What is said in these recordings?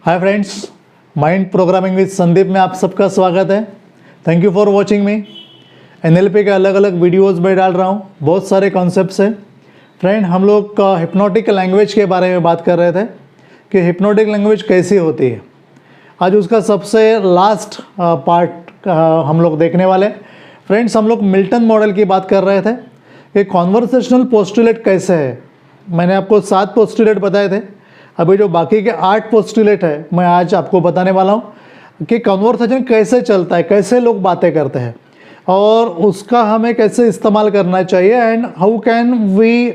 Hi friends, mind programming with Sandeep में आप सबका स्वागत है। Thank you for watching me. NLP के अलग अलग वीडियोस में डाल रहा हूँ, बहुत सारे कॉन्सेप्ट्स हैं। फ्रेंड, हम लोग हिप्नोटिक लैंग्वेज के बारे में बात कर रहे थे कि हिप्नोटिक लैंग्वेज कैसी होती है। आज उसका सबसे लास्ट पार्ट हम लोग देखने वाले। फ्रेंड्स, हम लोग मिल्टन मॉडल की बात कर रहे थे कि कॉन्वर्सेशनल पोस्टुलेट कैसे है। मैंने आपको 7 पोस्टुलेट बताए थे। अभी जो बाकी के 8 पोस्टुलेट है मैं आज आपको बताने वाला हूँ कि कन्वर्सेशन कैसे चलता है, कैसे लोग बातें करते हैं और उसका हमें कैसे इस्तेमाल करना चाहिए and how can we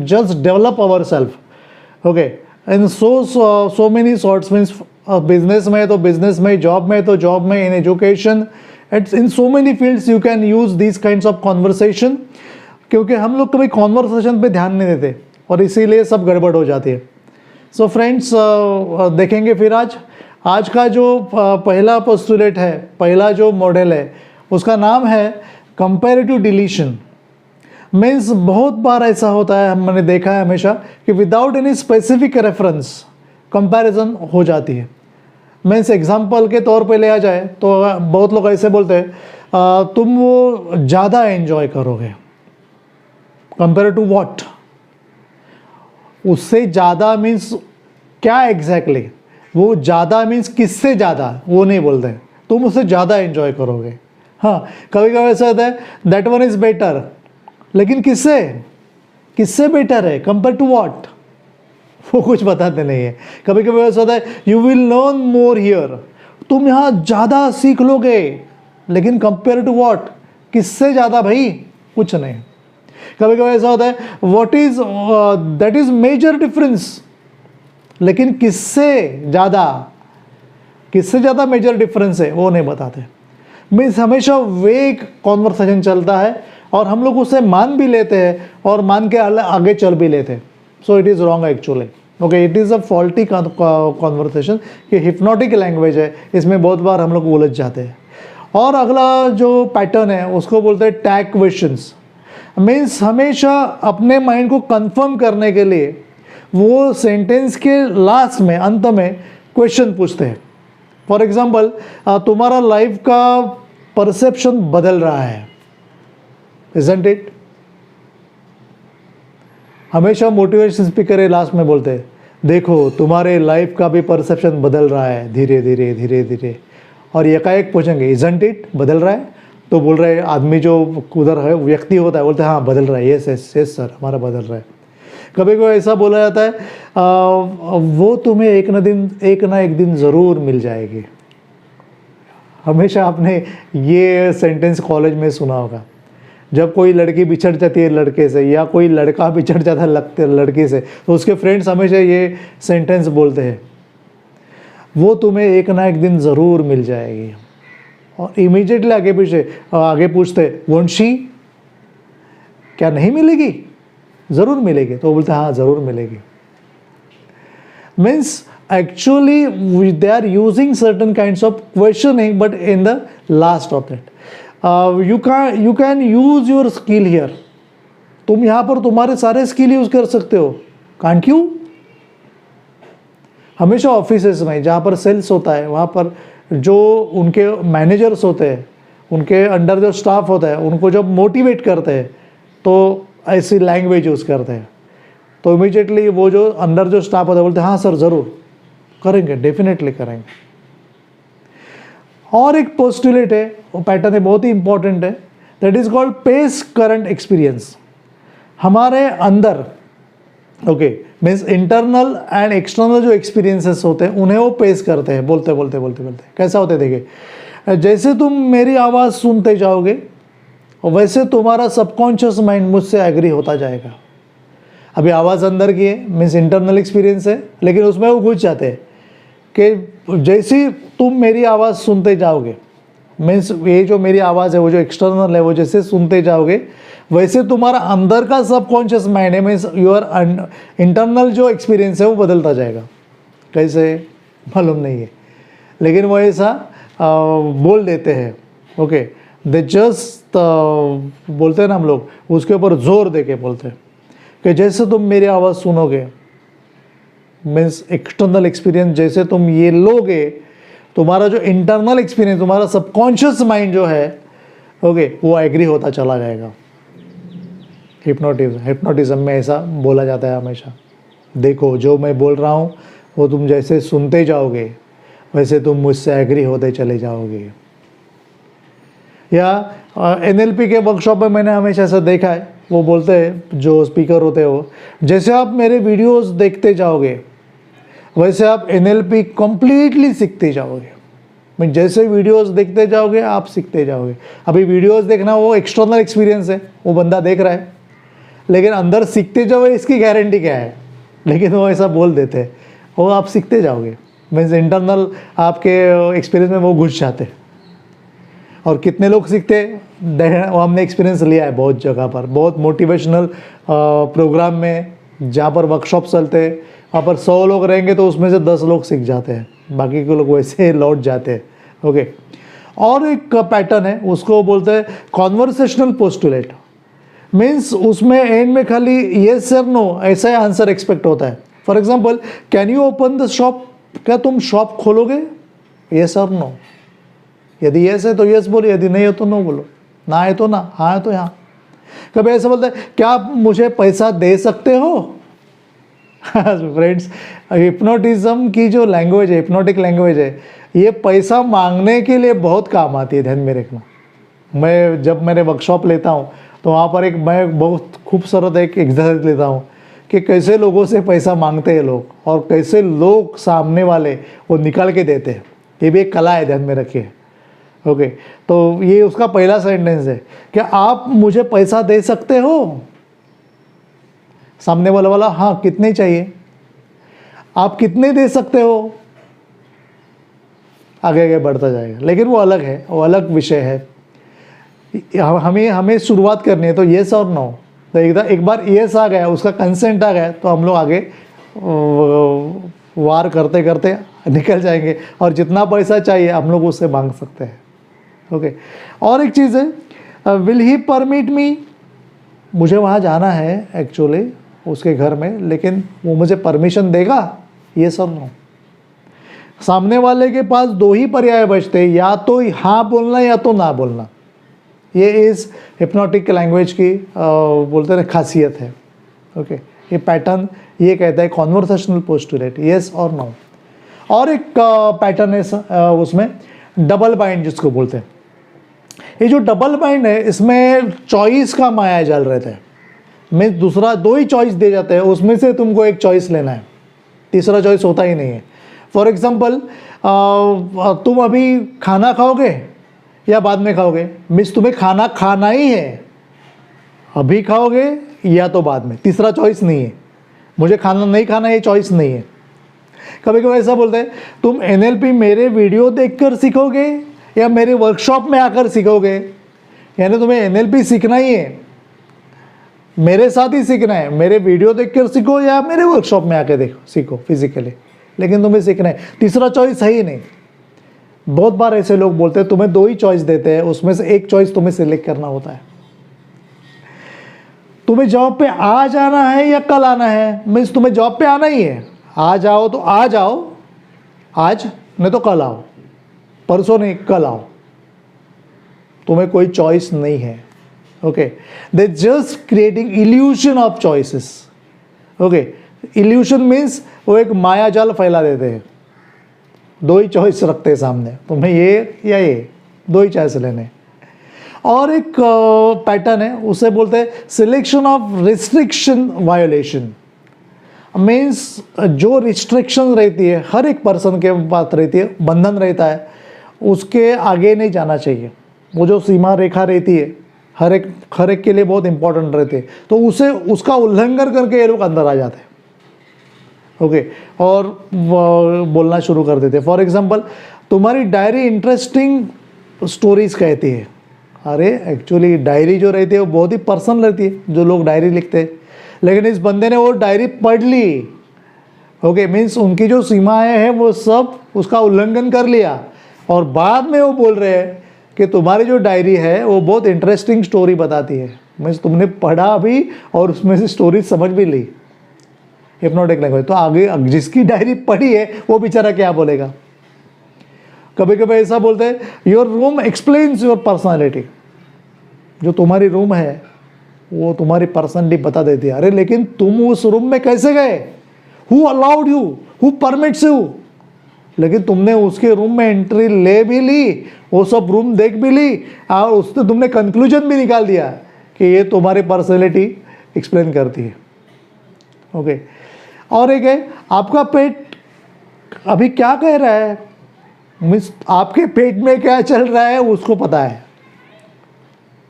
just develop our self. Okay, in so many sorts, means business में तो बिजनेस में, जॉब में तो जॉब में, in education, in so many fields you can use this kinds of conversation. क्योंकि हम लोग कभी कॉन्वर्सेशन पे ध्यान नहीं देते और इसीलिए सब गड़बड़ हो जाती है। सो फ्रेंड्स, देखेंगे फिर आज का जो पहला पोस्टुलेट है, पहला जो मॉडल है, उसका नाम है कंपैरेटिव डिलीशन। मीन्स बहुत बार ऐसा होता है, मैंने देखा है हमेशा कि without any specific reference comparison हो जाती है। मीन्स एग्जांपल के तौर पे ले आ जाए तो बहुत लोग ऐसे बोलते हैं तुम वो ज़्यादा एंजॉय करोगे। Compare to what? उससे ज़्यादा मीन्स क्या एग्जैक्टली? वो ज़्यादा मीन्स किससे ज़्यादा, वो नहीं बोलते। तुम उससे ज़्यादा एंजॉय करोगे। हाँ, कभी कभी ऐसा होता है दैट वन इज़ बेटर, लेकिन किससे बेटर है? Compare to what? वो कुछ बताते नहीं है। कभी कभी ऐसा होता है you will learn more here, तुम यहाँ ज़्यादा सीख लोगे, लेकिन कंपेयर टू व्हाट? किससे ज़्यादा भाई? कुछ नहीं। कभी कभी ऐसा होता है what is that is major difference, लेकिन किससे ज़्यादा मेजर डिफरेंस है वो नहीं बताते। मीन्स हमेशा वेग कॉन्वर्सेशन चलता है और हम लोग उसे मान भी लेते हैं और मान के आगे चल भी लेते हैं। So it is wrong actually. Okay, it is a faulty conversation कि हिप्नोटिक लैंग्वेज है, इसमें बहुत बार हम लोग उलझ जाते हैं। और अगला जो पैटर्न है उसको बोलते हैं टैग क्वेश्चंस। मीन्स हमेशा अपने माइंड को कंफर्म करने के लिए वो सेंटेंस के लास्ट में, अंत में क्वेश्चन पूछते हैं। फॉर एग्जांपल, तुम्हारा लाइफ का परसेप्शन बदल रहा है, इजंट इट? हमेशा मोटिवेशन स्पीकर है लास्ट में बोलते हैं देखो तुम्हारे लाइफ का भी परसेप्शन बदल रहा है धीरे धीरे धीरे धीरे। और एकाएक पूछेंगे इजंट इट, बदल रहा है? तो बोल रहे हैं आदमी जो उधर है, व्यक्ति होता है, बोलते हैं हाँ बदल रहा है, यस यस यस सर हमारा बदल रहा है। कभी कभी ऐसा बोला जाता है वो तुम्हें एक ना एक दिन ज़रूर मिल जाएगी। हमेशा आपने ये सेंटेंस कॉलेज में सुना होगा। जब कोई लड़की बिछड़ जाती है लड़के से या कोई लड़का बिछड़ जाता है लड़की से, तो उसके फ्रेंड्स हमेशा ये सेंटेंस बोलते हैं वो तुम्हें एक ना एक दिन ज़रूर मिल जाएगी। और इमीडिएटली आगे पूछते वोंट शी, क्या नहीं मिलेगी? ज़रूर मिलेगी। तो बोलते हाँ ज़रूर मिलेगी। Means actually they are using certain kinds of questioning, but in the last of that you can use your skill here. तुम यहाँ पर तुम्हारे सारे स्किल यूज कर सकते हो। Can't you? हमेशा ऑफिसेस में जहाँ पर सेल्स होता है, वहाँ पर जो उनके मैनेजर्स होते हैं, उनके अंडर जो स्टाफ होता है, उनको जब मोटिवेट करते हैं तो ऐसी लैंग्वेज यूज़ करते हैं। तो इमीडिएटली वो जो अंदर जो स्टाफ होता है बोलते हैं हाँ सर ज़रूर करेंगे, डेफिनेटली करेंगे। और एक पोस्टुलेट है, वो पैटर्न है, बहुत ही इंपॉर्टेंट है, that is called pace current experience. हमारे अंदर okay means internal and external जो एक्सपीरियंसेस होते हैं उन्हें वो पेश करते हैं, बोलते बोलते बोलते बोलते। कैसा होता है देखिए, जैसे तुम मेरी आवाज़ सुनते जाओगे वैसे तुम्हारा सबकॉन्शियस माइंड मुझसे एग्री होता जाएगा। अभी आवाज़ अंदर की है, मीन्स इंटरनल एक्सपीरियंस है, लेकिन उसमें वो घुस जाते हैं कि जैसे तुम मेरी आवाज़ सुनते जाओगे, मीन्स ये जो मेरी आवाज़ है वो जो एक्सटर्नल है वो जैसे सुनते जाओगे वैसे तुम्हारा अंदर का सबकॉन्शियस माइंड है, मीन्स योर इंटरनल जो एक्सपीरियंस है वो बदलता जाएगा। कैसे मालूम नहीं है, लेकिन वो ऐसा बोल देते हैं। ओके, दे जस्ट बोलते हैं ना हम लोग, उसके ऊपर जोर दे के बोलते हैं कि जैसे तुम मेरी आवाज़ सुनोगे मीन्स एक्सटर्नल एक्सपीरियंस जैसे तुम ये लोगे, तुम्हारा जो इंटरनल एक्सपीरियंस, तुम्हारा सबकॉन्शियस माइंड जो है, ओके, वो एग्री होता चला जाएगा। हिप्नोटिज्म में ऐसा बोला जाता है हमेशा। देखो जो मैं बोल रहा हूँ वो तुम जैसे सुनते जाओगे वैसे तुम मुझसे एग्री होते चले जाओगे। या NLP के वर्कशॉप में मैंने हमेशा ऐसा देखा है, वो बोलते हैं जो स्पीकर होते हैं वो, जैसे आप मेरे वीडियोस देखते जाओगे वैसे आप NLP कंप्लीटली सीखते जाओगे। मैं जैसे वीडियोस देखते जाओगे आप सीखते जाओगे। अभी वीडियोस देखना वो एक्सटर्नल एक्सपीरियंस है, वो बंदा देख रहा है, लेकिन अंदर सीखते जाओ इसकी गारंटी क्या है, लेकिन वो ऐसा बोल देते हैं, वो आप सीखते जाओगे। मीन्स इंटरनल आपके एक्सपीरियंस में वो घुस जाते। और कितने लोग सीखते हैं वो हमने एक्सपीरियंस लिया है बहुत जगह पर, बहुत मोटिवेशनल प्रोग्राम में जहाँ पर वर्कशॉप चलते हैं, वहाँ पर 100 लोग रहेंगे तो उसमें से 10 लोग सीख जाते हैं, बाकी के लोग वैसे लौट जाते हैं। ओके, और एक पैटर्न है उसको बोलते हैं कॉन्वर्सेशनल पोस्टुलेट। मीन्स उसमें एंड में खाली येस और नो ऐसा ही आंसर एक्सपेक्ट होता है। For example, can you open the shop, क्या तुम शॉप खोलोगे, येस और नो। यदि येस है तो येस बोलो, यदि नहीं है तो नो बोलो, ना है तो ना, हाँ है तो हाँ। कभी ऐसा बोलते हैं, क्या आप मुझे पैसा दे सकते हो। फ्रेंड्स, हिप्नोटिज्म की जो लैंग्वेज है, हिप्नोटिक लैंग्वेज है, ये पैसा मांगने के लिए बहुत काम आती है, ध्यान में रखना। मैं जब मेरे वर्कशॉप लेता हूँ तो वहाँ पर मैं बहुत खूबसूरत एक एक्सरसाइज लेता हूँ कि कैसे लोगों से पैसा मांगते हैं लोग और कैसे लोग सामने वाले वो निकाल के देते हैं। ये भी एक कला है, ध्यान में रखिए। ओके, तो ये उसका पहला सेंटेंस है, क्या आप मुझे पैसा दे सकते हो। सामने वाला हाँ कितने चाहिए, आप कितने दे सकते हो, आगे आगे बढ़ता जाएगा। लेकिन वो अलग है, वो अलग विषय है। हमें शुरुआत करनी है तो येस और नो। तो एक बार येस आ गया, उसका कंसेंट आ गया, तो हम लोग आगे वार करते करते निकल जाएंगे और जितना पैसा चाहिए हम लोग उससे मांग सकते हैं। ओके, और एक चीज़ है, विल ही परमिट मी, मुझे वहाँ जाना है एक्चुअली उसके घर में, लेकिन वो मुझे परमिशन देगा, येस और नो। सामने वाले के पास दो ही पर्याय बचते, या तो हाँ बोलना या तो ना बोलना। ये इस हिप्नोटिक लैंग्वेज की बोलते हैं खासियत है। ओके, ये पैटर्न ये कहता है कॉन्वर्सेशनल पोस्टुलेट, येस और नो। और एक पैटर्न है उसमें डबल बाइंड जिसको बोलते हैं। ये जो डबल बाइंड है इसमें चॉइस का माया जाल रहता है। मैं दूसरा दो ही चॉइस दे जाते हैं, उसमें से तुमको एक चॉइस लेना है, तीसरा चॉइस होता ही नहीं है। फॉर एग्जाम्पल, तुम अभी खाना खाओगे या बाद में खाओगे, मीन्स तुम्हें खाना खाना ही है, अभी खाओगे या तो बाद में, तीसरा चॉइस नहीं है। मुझे खाना नहीं खाना ये चॉइस नहीं है। कभी कभी ऐसा बोलते हैं, तुम NLP मेरे वीडियो देखकर सीखोगे या मेरे वर्कशॉप में आकर सीखोगे, यानी तुम्हें NLP सीखना ही है, मेरे साथ ही सीखना है। मेरे वीडियो देखकर सीखो या मेरे वर्कशॉप में आकर देखो सीखो फिजिकली, लेकिन तुम्हें सीखना है, तीसरा चॉइस है ही नहीं। बहुत बार ऐसे लोग बोलते हैं तुम्हें दो ही चॉइस देते हैं, उसमें से एक चॉइस तुम्हें सिलेक्ट करना होता है। तुम्हें जॉब पे आज आना है या कल आना है, मीन्स तुम्हें जॉब पे आना ही है, आ जाओ तो आ जाओ आज, नहीं तो कल आओ, परसों नहीं कल आओ, तुम्हें कोई चॉइस नहीं है। Okay, they just creating evolution of choices. Okay, evolution means वो एक माया जाल फैला देते हैं, दो ही चॉइस रखते हैं सामने, तुम्हें ये या ये, दो ही चॉइस लेने। और एक पैटर्न है उसे बोलते हैं selection of restriction violation. Means जो रिस्ट्रिक्शन रहती है हर एक पर्सन के पास रहती है, बंधन रहता है, उसके आगे नहीं जाना चाहिए। वो जो सीमा रेखा रहती है हर एक के लिए बहुत इंपॉर्टेंट रहती है, तो उसे उसका उल्लंघन करके ये लोग अंदर आ जाते हैं। ओके, और बोलना शुरू कर देते हैं। फॉर एग्जांपल, तुम्हारी डायरी इंटरेस्टिंग स्टोरीज कहती है। अरे एक्चुअली डायरी जो रहती है वो बहुत ही पर्सनल रहती है, जो लोग डायरी लिखते हैं, लेकिन इस बंदे ने वो डायरी पढ़ ली। ओके, मीन्स उनकी जो सीमाएं हैं वो सब उसका उल्लंघन कर लिया, और बाद में वो बोल रहे हैं कि तुम्हारी जो डायरी है वो बहुत इंटरेस्टिंग स्टोरी बताती है। मीन्स तुमने पढ़ा भी और उसमें से स्टोरी समझ भी ली। Hypnotic language. तो आगे जिसकी डायरी पढ़ी है वो बेचारा क्या बोलेगा। कभी कभी ऐसा बोलते हैं, your room explains your personality. जो तुम्हारी रूम है वो तुम्हारी पर्सनालिटी बता देती है। अरे लेकिन तुम उस रूम में कैसे गए, who allowed you, who permits you. लेकिन तुमने उसके रूम में एंट्री ले भी ली, वो सब रूम देख भी ली, और उससे तुमने कंक्लूजन भी निकाल दिया कि ये तुम्हारी पर्सनैलिटी एक्सप्लेन करती है। ओके। और एक है, आपका पेट अभी क्या कह रहा है, मीन्स आपके पेट में क्या चल रहा है उसको पता है।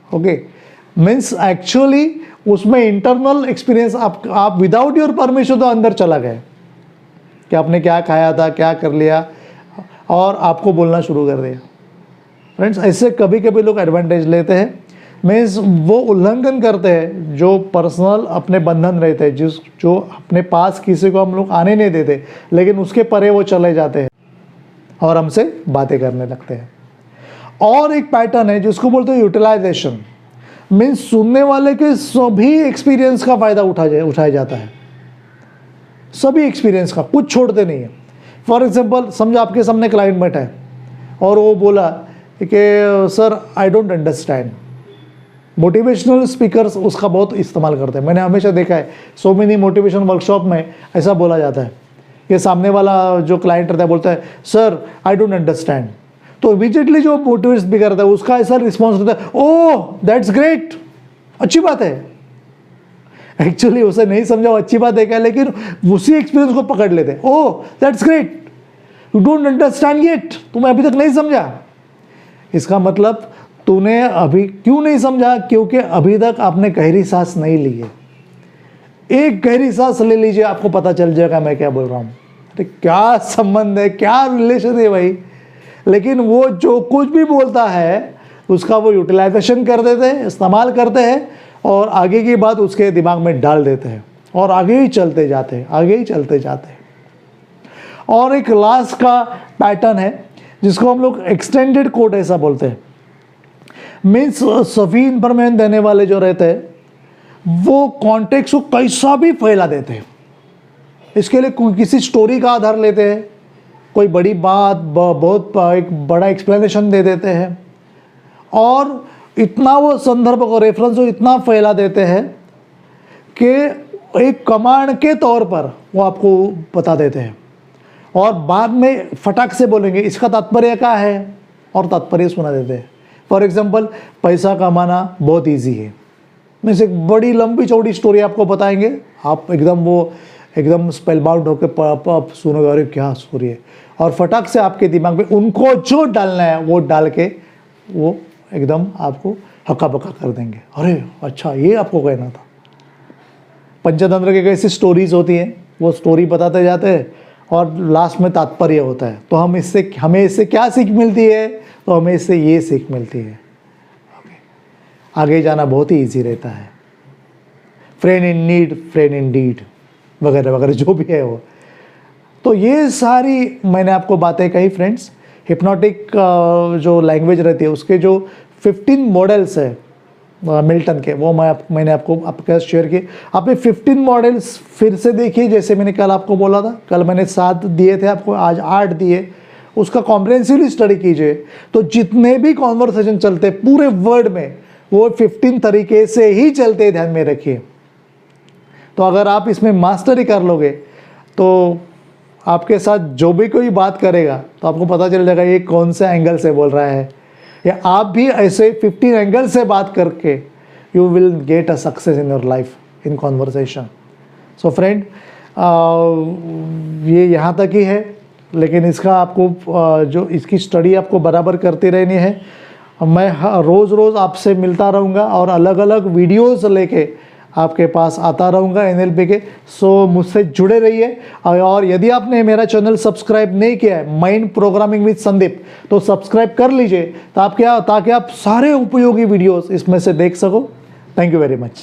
ओके, मीन्स एक्चुअली उसमें इंटरनल एक्सपीरियंस आप विदाउट योर परमिशन तो अंदर चला गए कि आपने क्या खाया था, क्या कर लिया, और आपको बोलना शुरू कर दिया। फ्रेंड्स, ऐसे कभी कभी लोग एडवांटेज लेते हैं, मीन्स वो उल्लंघन करते हैं जो पर्सनल अपने बंधन रहते हैं, जो अपने पास किसी को हम लोग आने नहीं देते, लेकिन उसके परे वो चले जाते हैं और हमसे बातें करने लगते हैं। और एक पैटर्न है जिसको बोलते हैं यूटिलाइजेशन, मीन्स सुनने वाले के सभी एक्सपीरियंस का फ़ायदा उठाया जाता है, सभी एक्सपीरियंस का, कुछ छोड़ते नहीं है। फॉर एग्जांपल, समझो आपके सामने क्लाइंट बैठा है और वो बोला कि sir I don't understand. Motivational speakers उसका बहुत इस्तेमाल करते हैं। मैंने हमेशा देखा है, सो मेनी मोटिवेशन वर्कशॉप में ऐसा बोला जाता है कि सामने वाला जो क्लाइंट रहता है बोलता है सर आई डोंट अंडरस्टैंड, तो इमीडिएटली जो मोटिवेशन स्पीकर रहता है उसका ऐसा रिस्पॉन्स रहता है, ओह दैट्स ग्रेट, अच्छी बात है। एक्चुअली उसे नहीं समझा वो अच्छी बात है क्या, लेकिन उसी एक्सपीरियंस को पकड़ लेते, oh that's great, you don't understand yet, तुम्हें अभी तक नहीं समझा। इसका मतलब तूने अभी क्यों नहीं समझा, क्योंकि अभी तक आपने गहरी सांस नहीं ली है। एक गहरी सांस ले लीजिए, आपको पता चल जाएगा मैं क्या बोल रहा हूँ। अरे क्या संबंध है, क्या रिलेशन है भाई। लेकिन वो जो कुछ भी बोलता है उसका वो यूटिलाइजेशन कर देते हैं, इस्तेमाल करते हैं, और आगे की बात उसके दिमाग में डाल देते हैं और आगे ही चलते जाते हैं, आगे ही चलते जाते हैं। और एक लास्ट का पैटर्न है जिसको हम लोग एक्सटेंडेड कोट ऐसा बोलते हैं, मीन्स सभी इंफॉर्मेशन देने वाले जो रहते हैं वो कॉन्टेक्स्ट को कैसा भी फैला देते हैं। इसके लिए किसी स्टोरी का आधार लेते हैं, कोई बड़ी बात बहुत एक बड़ा एक्सप्लेनेशन दे देते हैं, और इतना वो संदर्भ को रेफरेंस को इतना फैला देते हैं कि एक कमांड के तौर पर वो आपको बता देते हैं, और बाद में फटाक से बोलेंगे इसका तात्पर्य क्या है, और तात्पर्य सुना देते हैं। फॉर एग्जांपल, पैसा कमाना बहुत इजी है, मीन्स एक बड़ी लंबी चौड़ी स्टोरी आपको बताएंगे, आप एकदम स्पेल बाउंड होकर सुनोगे, अरे क्या स्टोरी है, और फटाक से आपके दिमाग में उनको जो डालना है वो डाल के वो एकदम आपको हक्का बक्का कर देंगे। अरे अच्छा, ये आपको कहना था। पंचतंत्र के कैसी स्टोरीज होती हैं, वो स्टोरी बताते जाते हैं और लास्ट में तात्पर्य होता है। तो हमें इससे क्या सीख मिलती है, तो हमें इससे ये सीख मिलती है, आगे जाना बहुत ही ईजी रहता है। Friend in need, friend in deed, वगैरह वगैरह जो भी है वो। तो ये सारी मैंने आपको बातें कही फ्रेंड्स। हिप्नोटिक जो लैंग्वेज रहती है उसके जो 15 मॉडल्स है मिल्टन के, वो मैंने आपके साथ शेयर किए। आपने 15 मॉडल्स फिर से देखिए, जैसे मैंने कल आपको बोला था, कल मैंने 7 दिए थे आपको, आज 8 दिए। उसका कॉम्प्रिहेंसिवली स्टडी कीजिए, तो जितने भी कॉन्वर्सेशन चलते पूरे वर्ल्ड में वो 15 तरीके से ही चलते, ध्यान में रखिए। तो अगर आप इसमें मास्टरी कर लोगे तो आपके साथ जो भी कोई बात करेगा तो आपको पता चल जाएगा ये कौन से एंगल से बोल रहा है, या आप भी ऐसे 15 एंगल से बात करके you will get a success in your life in conversation. So friend, ये यहाँ तक ही है, लेकिन इसका आपको जो इसकी स्टडी आपको बराबर करती रहनी है। मैं रोज़ रोज़ आपसे मिलता रहूँगा और अलग अलग वीडियोस लेके आपके पास आता रहूँगा NLP के। सो मुझसे जुड़े रहिए, और यदि आपने मेरा चैनल सब्सक्राइब नहीं किया है माइंड प्रोग्रामिंग विद संदीप, तो सब्सक्राइब कर लीजिए ताकि आप सारे उपयोगी वीडियोस इसमें से देख सको। Thank you very much.